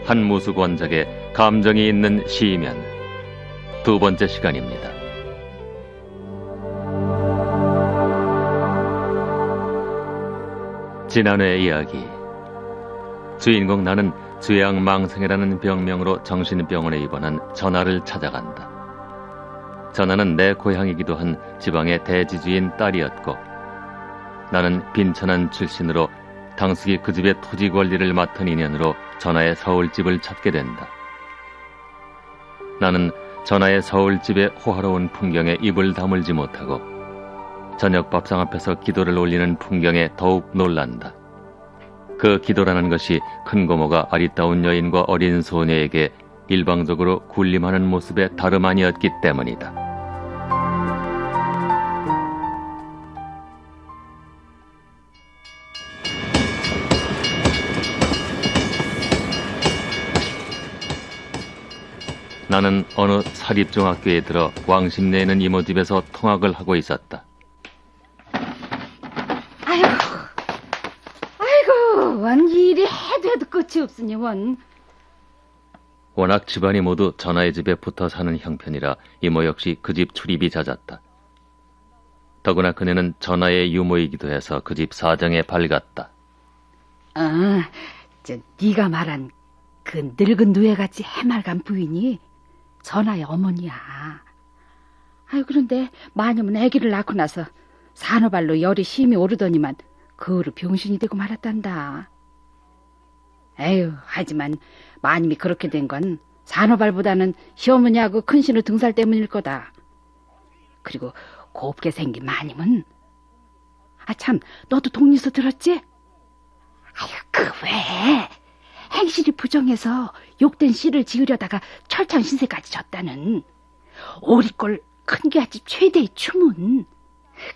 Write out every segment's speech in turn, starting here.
한 무수권작의 감정이 있는 시면 두 번째 시간입니다. 지난회의 이야기. 주인공 나는 죄악망상이라는 병명으로 정신병원에 입원한 전하를 찾아간다. 전하는 내 고향이기도 한 지방의 대지주인 딸이었고, 나는 빈천한 출신으로 당숙이 그 집의 토지 관리를 맡은 인연으로 전하의 서울집을 찾게 된다. 나는 전하의 서울집의 호화로운 풍경에 입을 다물지 못하고 저녁 밥상 앞에서 기도를 올리는 풍경에 더욱 놀란다. 그 기도라는 것이 큰 고모가 아리따운 여인과 어린 소녀에게 일방적으로 군림하는 모습의 다름 아니었기 때문이다. 나는 어느 사립중학교에 들어 왕십리에 있는 이모 집에서 통학을 하고 있었다. 아이고, 원 일이 해도 끝이 없으니 원. 워낙 집안이 모두 전하의 집에 붙어 사는 형편이라 이모 역시 그 집 출입이 잦았다. 더구나 그녀는 전하의 유모이기도 해서 그 집 사정에 밝았다. 네가 말한 그 늙은 누에같이 해맑은 부인이 전하의 어머니야. 그런데 마녀는 아기를 낳고 나서 산후발로 열이 심히 오르더니만 그 후로 병신이 되고 말았단다. 하지만 마님이 그렇게 된 건 산후발보다는 시어머니하고 큰신우 등살 때문일 거다. 그리고 곱게 생긴 마님은 참, 너도 독리서 들었지? 그 왜? 행실이 부정해서 욕된 씨를 지으려다가 철창 신세까지 졌다는 오리골 큰괴집 최대의 추문.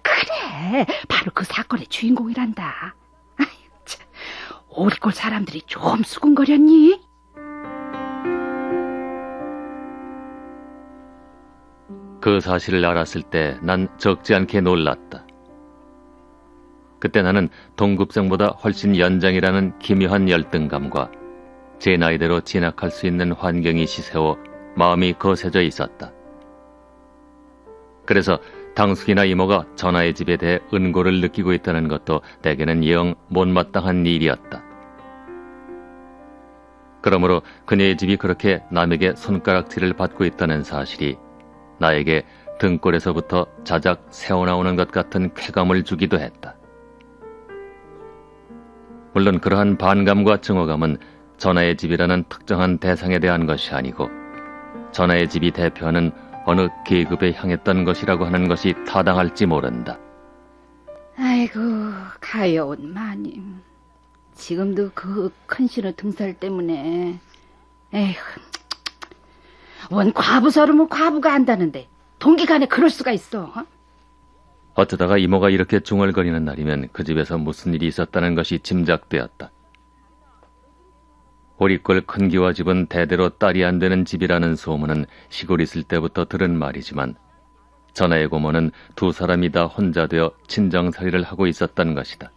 그래, 바로 그 사건의 주인공이란다. 오리골 사람들이 좀 수군거렸니? 그 사실을 알았을 때 난 적지 않게 놀랐다. 그때 나는 동급생보다 훨씬 연장이라는 기묘한 열등감과 제 나이대로 진학할 수 있는 환경이 시세워 마음이 거세져 있었다. 그래서 당숙이나 이모가 전하의 집에 대해 은고를 느끼고 있다는 것도 내게는 영 못마땅한 일이었다. 그러므로 그녀의 집이 그렇게 남에게 손가락질을 받고 있다는 사실이 나에게 등골에서부터 자작 새어나오는 것 같은 쾌감을 주기도 했다. 물론 그러한 반감과 증오감은 전하의 집이라는 특정한 대상에 대한 것이 아니고 전하의 집이 대표하는 어느 계급에 향했던 것이라고 하는 것이 타당할지 모른다. 아이고, 가여운 마님. 지금도 그 큰신우 등살 때문에 원 과부 서름은 과부가 안다는데 동기간에 그럴 수가 있어. 어쩌다가 이모가 이렇게 중얼거리는 날이면 그 집에서 무슨 일이 있었다는 것이 짐작되었다. 오리골 큰기와 집은 대대로 딸이 안 되는 집이라는 소문은 시골 있을 때부터 들은 말이지만 전하의 고모는 두 사람이 다 혼자 되어 친정살이를 하고 있었던 것이다.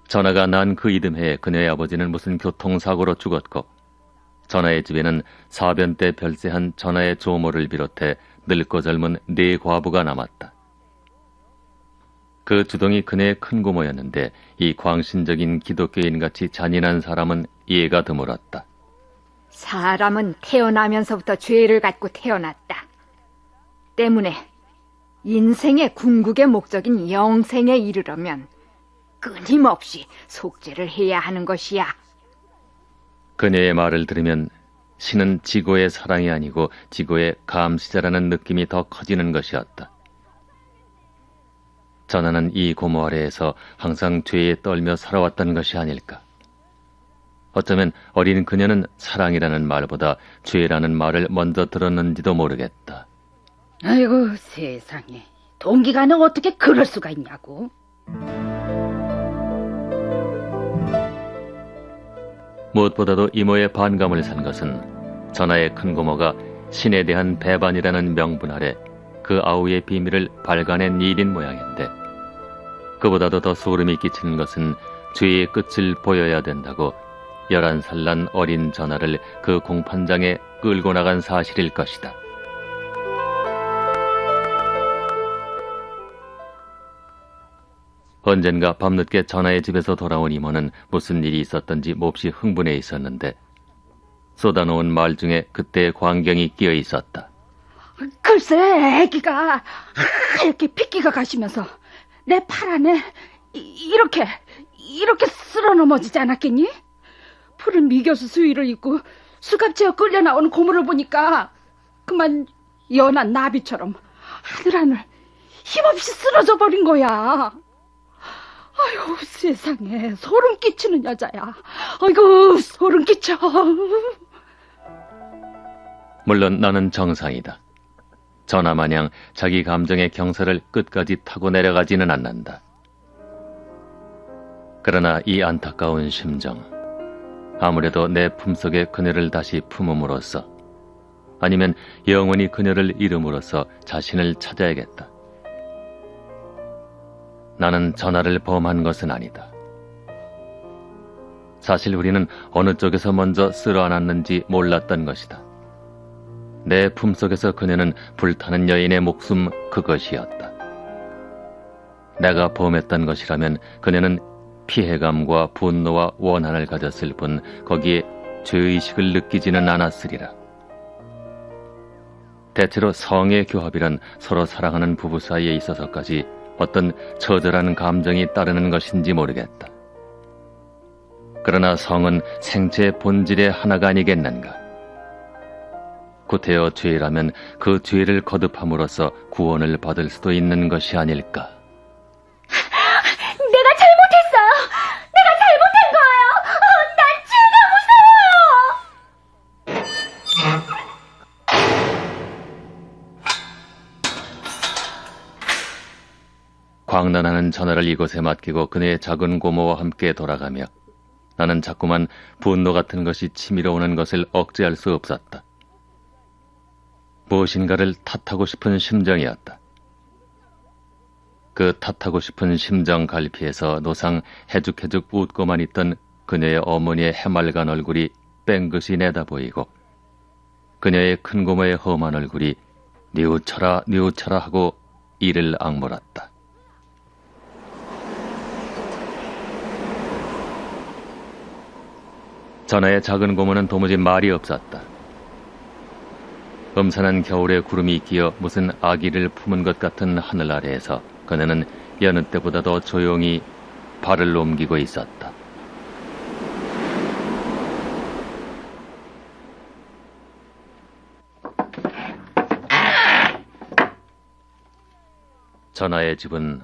전하가 난 그 이듬해에 그녀의 아버지는 무슨 교통사고로 죽었고 전하의 집에는 사변 때 별세한 전하의 조모를 비롯해 늙고 젊은 네 과부가 남았다. 그 주동이 그녀의 큰 고모였는데 이 광신적인 기독교인같이 잔인한 사람은 이해가 드물었다. 사람은 태어나면서부터 죄를 갖고 태어났다. 때문에 인생의 궁극의 목적인 영생에 이르려면 끊임없이 속죄를 해야 하는 것이야. 그녀의 말을 들으면 신은 지고의 사랑이 아니고 지고의 감시자라는 느낌이 더 커지는 것이었다. 전하는 이 고모 아래에서 항상 죄에 떨며 살아왔던 것이 아닐까. 어쩌면 어린 그녀는 사랑이라는 말보다 죄라는 말을 먼저 들었는지도 모르겠다. 아이고, 세상에. 동기간에 어떻게 그럴 수가 있냐고. 무엇보다도 이모의 반감을 산 것은 전하의 큰 고모가 신에 대한 배반이라는 명분 아래 그 아우의 비밀을 발간한 일인 모양인데, 그보다도 더 소름이 끼치는 것은 죄의 끝을 보여야 된다고 11살 난 어린 전하를 그 공판장에 끌고 나간 사실일 것이다. 언젠가 밤늦게 전하의 집에서 돌아온 이모는 무슨 일이 있었던지 몹시 흥분해 있었는데 쏟아놓은 말 중에 그때의 광경이 끼어 있었다. 글쎄, 애기가 하얗게 핏기가 가시면서 내 팔 안에 이렇게 쓸어 넘어지지 않았겠니? 푸른 미겨수 수의를 입고 수갑채어 끌려 나오는 고물을 보니까 그만 연한 나비처럼 하늘하늘 힘없이 쓰러져 버린 거야. 아유, 세상에, 소름 끼치는 여자야. 아이고, 소름 끼쳐. 물론 나는 정상이다. 전하마냥 자기 감정의 경사를 끝까지 타고 내려가지는 않는다. 그러나 이 안타까운 심정, 아무래도 내 품속에 그녀를 다시 품음으로써, 아니면 영원히 그녀를 잃음으로써 자신을 찾아야겠다. 나는 전하를 범한 것은 아니다. 사실 우리는 어느 쪽에서 먼저 쓸어안았는지 몰랐던 것이다. 내 품속에서 그녀는 불타는 여인의 목숨 그것이었다. 내가 범했던 것이라면 그녀는 피해감과 분노와 원한을 가졌을 뿐 거기에 죄의식을 느끼지는 않았으리라. 대체로 성의 교합이란 서로 사랑하는 부부 사이에 있어서까지 어떤 처절한 감정이 따르는 것인지 모르겠다. 그러나 성은 생체의 본질의 하나가 아니겠는가? 구태여 죄라면 그 죄를 거듭함으로써 구원을 받을 수도 있는 것이 아닐까? 내가 잘못했어요. 내가 잘못한 거예요. 난 죄가 무서워요. 광란하는 전하를 이곳에 맡기고 그네의 작은 고모와 함께 돌아가며 나는 자꾸만 분노 같은 것이 치밀어 오는 것을 억제할 수 없었다. 무엇인가를 탓하고 싶은 심정이었다. 그 탓하고 싶은 심정 갈피에서 노상 해죽해죽 웃고만 있던 그녀의 어머니의 해맑은 얼굴이 뺑긋이 내다보이고 그녀의 큰 고모의 험한 얼굴이 뉘우쳐라 뉘우쳐라 하고 이를 악물었다. 전하의 작은 고모는 도무지 말이 없었다. 음산한 겨울에 구름이 끼어 무슨 아기를 품은 것 같은 하늘 아래에서 그녀는 여느 때보다 더 조용히 발을 옮기고 있었다. 전하의 집은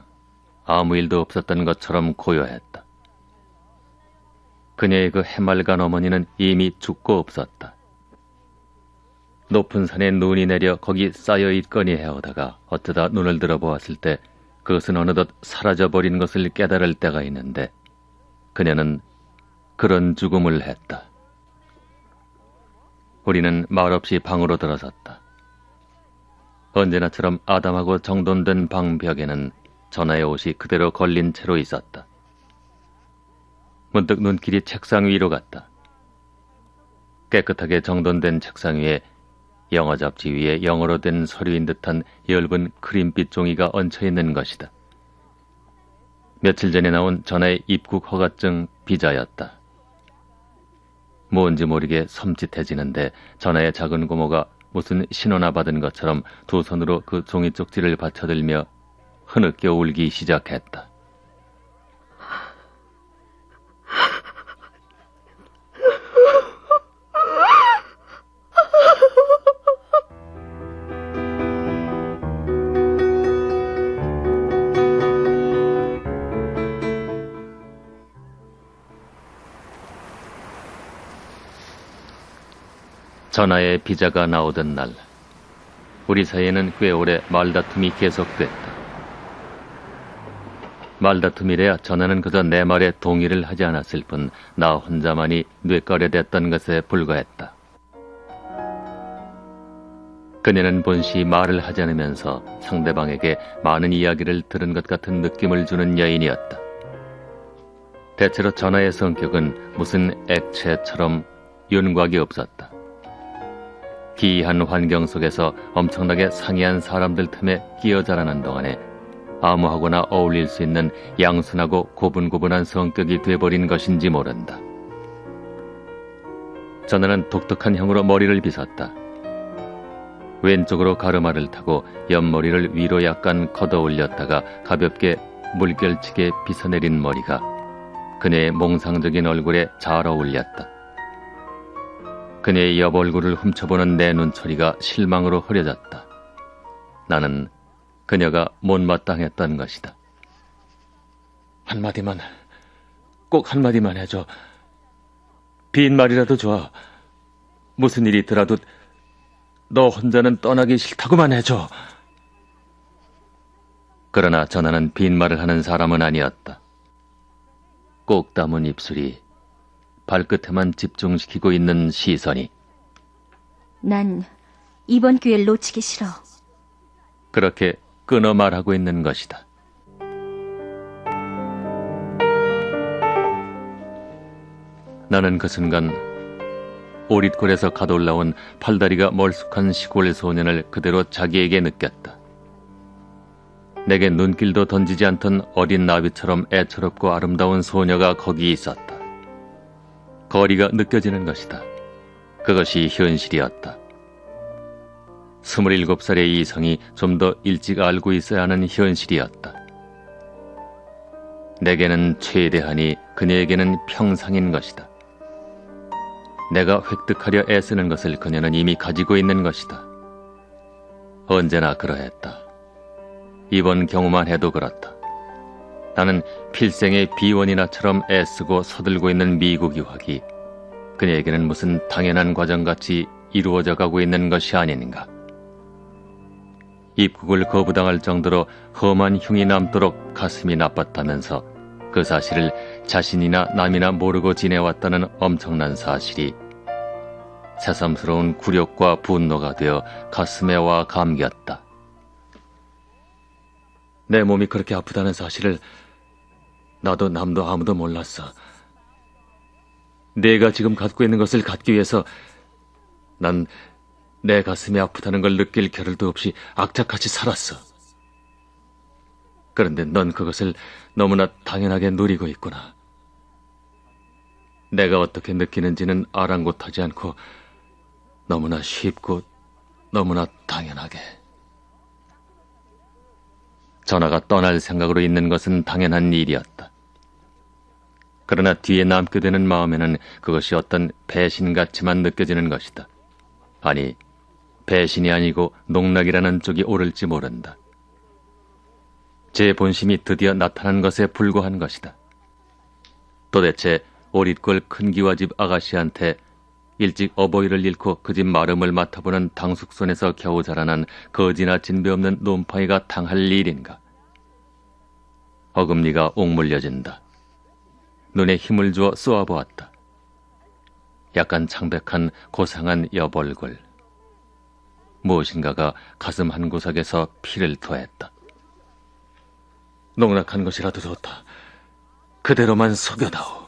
아무 일도 없었던 것처럼 고요했다. 그녀의 그 해맑은 어머니는 이미 죽고 없었다. 높은 산에 눈이 내려 거기 쌓여있거니 해오다가 어쩌다 눈을 들어보았을 때 그것은 어느덧 사라져버린 것을 깨달을 때가 있는데 그녀는 그런 죽음을 했다. 우리는 말없이 방으로 들어섰다. 언제나처럼 아담하고 정돈된 방벽에는 전하의 옷이 그대로 걸린 채로 있었다. 문득 눈길이 책상 위로 갔다. 깨끗하게 정돈된 책상 위에 영어 잡지 위에 영어로 된 서류인 듯한 엷은 크림빛 종이가 얹혀있는 것이다. 며칠 전에 나온 전하의 입국 허가증 비자였다. 뭔지 모르게 섬찟해지는데 전하의 작은 고모가 무슨 신호나 받은 것처럼 두 손으로 그 종이 쪽지를 받쳐들며 흐느껴 울기 시작했다. 전하의 비자가 나오던 날, 우리 사이에는 꽤 오래 말다툼이 계속됐다. 말다툼이래야 전하는 그저 내 말에 동의를 하지 않았을 뿐 나 혼자만이 뇌거래됐던 것에 불과했다. 그녀는 본시 말을 하지 않으면서 상대방에게 많은 이야기를 들은 것 같은 느낌을 주는 여인이었다. 대체로 전하의 성격은 무슨 액체처럼 윤곽이 없었다. 기이한 환경 속에서 엄청나게 상이한 사람들 틈에 끼어 자라는 동안에 아무하고나 어울릴 수 있는 양순하고 고분고분한 성격이 돼버린 것인지 모른다. 전하는 독특한 형으로 머리를 빗었다. 왼쪽으로 가르마를 타고 옆머리를 위로 약간 걷어 올렸다가 가볍게 물결치게 빗어내린 머리가 그녀의 몽상적인 얼굴에 잘 어울렸다. 그녀의 옆 얼굴을 훔쳐보는 내 눈초리가 실망으로 흐려졌다. 나는 그녀가 못마땅했던 것이다. 한마디만, 꼭 한마디만 해줘. 빈 말이라도 좋아. 무슨 일이 있더라도 너 혼자는 떠나기 싫다고만 해줘. 그러나 전하는 빈말을 하는 사람은 아니었다. 꼭 담은 입술이 발끝에만 집중시키고 있는 시선이 난 이번 기회를 놓치기 싫어. 그렇게 끊어 말하고 있는 것이다. 나는 그 순간 오릿골에서 가돌라온 팔다리가 멀쑥한 시골 소년을 그대로 자기에게 느꼈다. 내게 눈길도 던지지 않던 어린 나비처럼 애처롭고 아름다운 소녀가 거기 있었다. 거리가 느껴지는 것이다. 그것이 현실이었다. 27살의 이성이 좀 더 일찍 알고 있어야 하는 현실이었다. 내게는 최대한이 그녀에게는 평상인 것이다. 내가 획득하려 애쓰는 것을 그녀는 이미 가지고 있는 것이다. 언제나 그러했다. 이번 경우만 해도 그렇다. 나는 필생의 비원이나처럼 애쓰고 서들고 있는 미국 유학이 그녀에게는 무슨 당연한 과정같이 이루어져 가고 있는 것이 아닌가. 입국을 거부당할 정도로 험한 흉이 남도록 가슴이 나빴다면서 그 사실을 자신이나 남이나 모르고 지내왔다는 엄청난 사실이 새삼스러운 굴욕과 분노가 되어 가슴에 와 감겼다. 내 몸이 그렇게 아프다는 사실을 나도 남도 아무도 몰랐어. 내가 지금 갖고 있는 것을 갖기 위해서 난 내 가슴이 아프다는 걸 느낄 겨를도 없이 악착같이 살았어. 그런데 넌 그것을 너무나 당연하게 누리고 있구나. 내가 어떻게 느끼는지는 아랑곳하지 않고 너무나 쉽고 너무나 당연하게. 전하가 떠날 생각으로 있는 것은 당연한 일이었다. 그러나 뒤에 남게 되는 마음에는 그것이 어떤 배신 같지만 느껴지는 것이다. 아니, 배신이 아니고 농락이라는 쪽이 옳을지 모른다. 제 본심이 드디어 나타난 것에 불과한 것이다. 도대체 오릿골 큰기와집 아가씨한테 일찍 어버이를 잃고 그 집 마름을 맡아보는 당숙손에서 겨우 자라난 거지나 진배 없는 놈팡이가 당할 일인가. 어금니가 옥물려진다. 눈에 힘을 주어 쏘아보았다. 약간 창백한 고상한 여벌골. 무엇인가가 가슴 한 구석에서 피를 토했다. 농락한 것이라도 좋다. 그대로만 속여다오.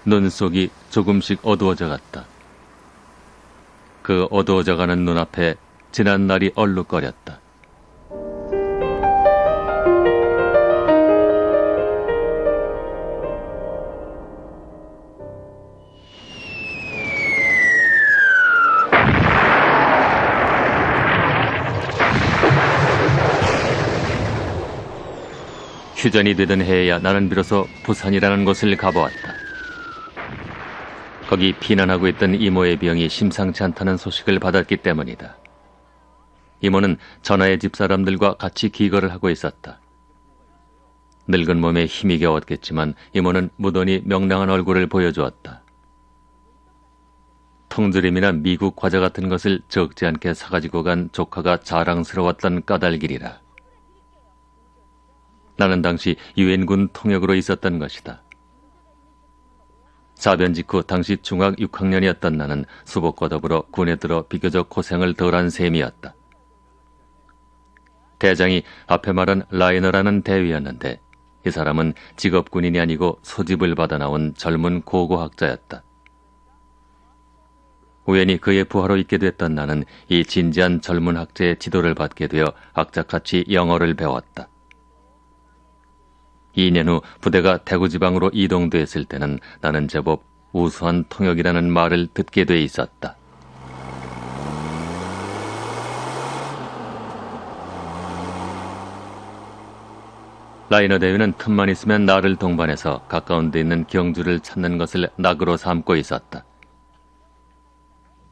눈속이 조금씩 어두워져 갔다. 그 어두워져가는 눈앞에 지난 날이 얼룩거렸다. 휴전이 되던 해에야 나는 비로소 부산이라는 곳을 가보았다. 거기 피난하고 있던 이모의 병이 심상치 않다는 소식을 받았기 때문이다. 이모는 전하의 집사람들과 같이 기거를 하고 있었다. 늙은 몸에 힘이 겨웠겠지만 이모는 무던히 명랑한 얼굴을 보여주었다. 통조림이나 미국 과자 같은 것을 적지 않게 사가지고 간 조카가 자랑스러웠던 까닭이리라. 나는 당시 유엔군 통역으로 있었던 것이다. 사변 직후 당시 중학 6학년이었던 나는 수복과 더불어 군에 들어 비교적 고생을 덜한 셈이었다. 대장이 앞에 말한 라이너라는 대위였는데 이 사람은 직업 군인이 아니고 소집을 받아 나온 젊은 고고학자였다. 우연히 그의 부하로 있게 됐던 나는 이 진지한 젊은 학자의 지도를 받게 되어 악착같이 영어를 배웠다. 2년 후 부대가 대구 지방으로 이동됐을 때는 나는 제법 우수한 통역이라는 말을 듣게 돼 있었다. 라이너 대위는 틈만 있으면 나를 동반해서 가까운 데 있는 경주를 찾는 것을 낙으로 삼고 있었다.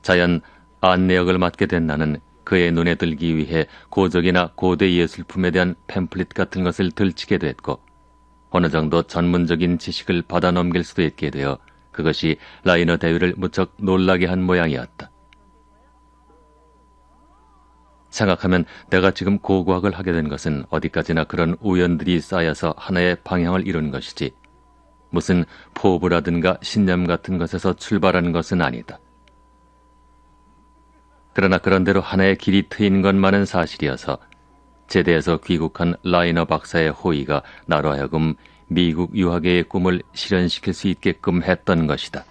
자연 안내역을 맡게 된 나는 그의 눈에 들기 위해 고적이나 고대 예술품에 대한 팸플릿 같은 것을 들치게 됐고 어느 정도 전문적인 지식을 받아 넘길 수도 있게 되어 그것이 라이너 대위를 무척 놀라게 한 모양이었다. 생각하면 내가 지금 고고학을 하게 된 것은 어디까지나 그런 우연들이 쌓여서 하나의 방향을 이룬 것이지 무슨 포부라든가 신념 같은 것에서 출발한 것은 아니다. 그러나 그런대로 하나의 길이 트인 것만은 사실이어서 제대에서 귀국한 라이너 박사의 호의가 나로 하여금 미국 유학의 꿈을 실현시킬 수 있게끔 했던 것이다.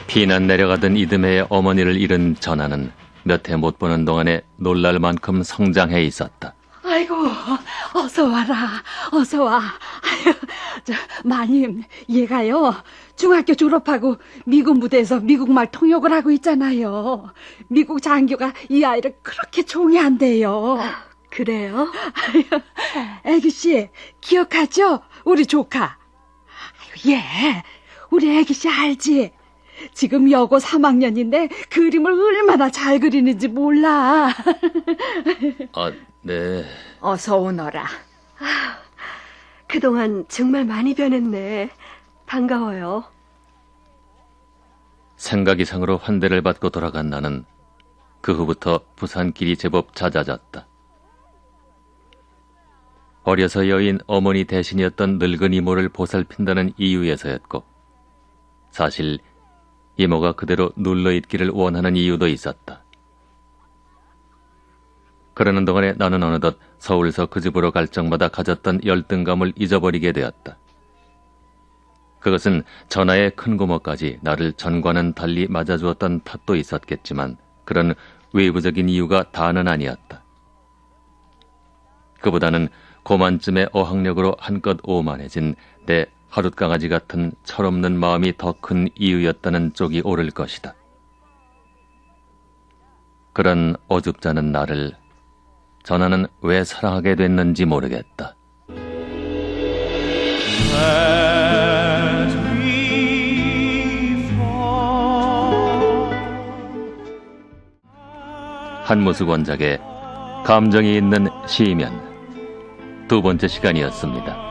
피난 내려가던 이듬해에 어머니를 잃은 전하는 몇 해 못 보는 동안에 놀랄 만큼 성장해 있었다. 아이고, 어서 와라, 어서 와. 아유, 마님, 얘가요, 중학교 졸업하고 미국 무대에서 미국말 통역을 하고 있잖아요. 미국 장교가 이 아이를 그렇게 총애한대요. 그래요? 아유, 애기씨, 기억하죠? 우리 조카. 아유, 얘, 우리 애기씨 알지? 지금 여고 3학년인데 그림을 얼마나 잘 그리는지 몰라. 아, 네. 어서 오너라. 그동안 정말 많이 변했네. 반가워요. 생각 이상으로 환대를 받고 돌아간 나는 그 후부터 부산길이 제법 잦아졌다. 어려서 여인 어머니 대신이었던 늙은 이모를 보살핀다는 이유에서였고 사실 이모가 그대로 눌러있기를 원하는 이유도 있었다. 그러는 동안에 나는 어느덧 서울서 그 집으로 갈 적마다 가졌던 열등감을 잊어버리게 되었다. 그것은 전하의 큰 고모까지 나를 전과는 달리 맞아주었던 탓도 있었겠지만 그런 외부적인 이유가 다는 아니었다. 그보다는 고만쯤의 어학력으로 한껏 오만해진 내 하룻강아지 같은 철없는 마음이 더 큰 이유였다는 쪽이 옳을 것이다. 그런 어줍잖은 나를 전하는 왜 사랑하게 됐는지 모르겠다. 한무숙 원작의 감정이 있는 시면 두 번째 시간이었습니다.